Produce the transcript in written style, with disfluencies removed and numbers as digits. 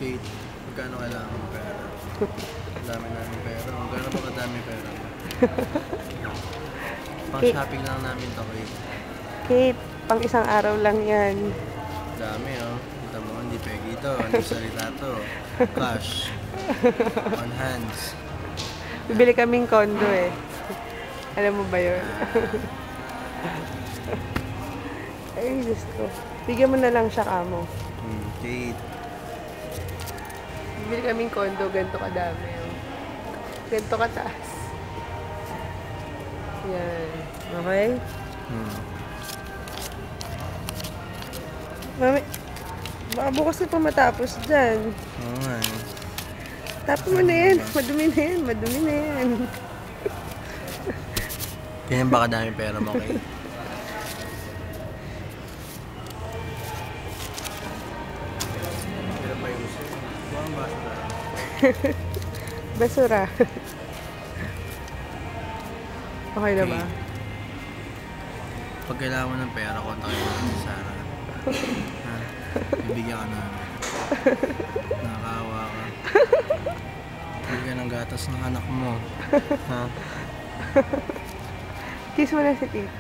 Kate, magkano kailangan mo pera? Ang dami namin pera. Magkano ba kadami pera mo? Pang shopping lang namin to, Kate. Kate, pang isang araw lang yan. Dami, oh. Kita mo, hindi pegi to. Hindi salita to. Cash. On hands. Bibili kaming condo eh. Alam mo ba yun? Ay, Diyos ko. Bigyan mo na lang siya kamo. Kate. Bibili kaming condo, ganito kadami. Oh. Ganito kataas. Yan. Okay? Mami, baka bukas na pa matapos dyan. Oo nga eh. Tapos mo na yan. Madumi na yan. Madumi na yan. Ganyan ba kadami pera mo, Kate? Kailan ba yung uso? Buwang basura. Basura. Okay na ba? Pag kailangan mo ng pera, kontakin mo si Sarah. Ha? Bibigyan ka namin. Nakakawa ka. Bibigyan ng gatas ng anak mo. Ha? Kiss mo na si Kate.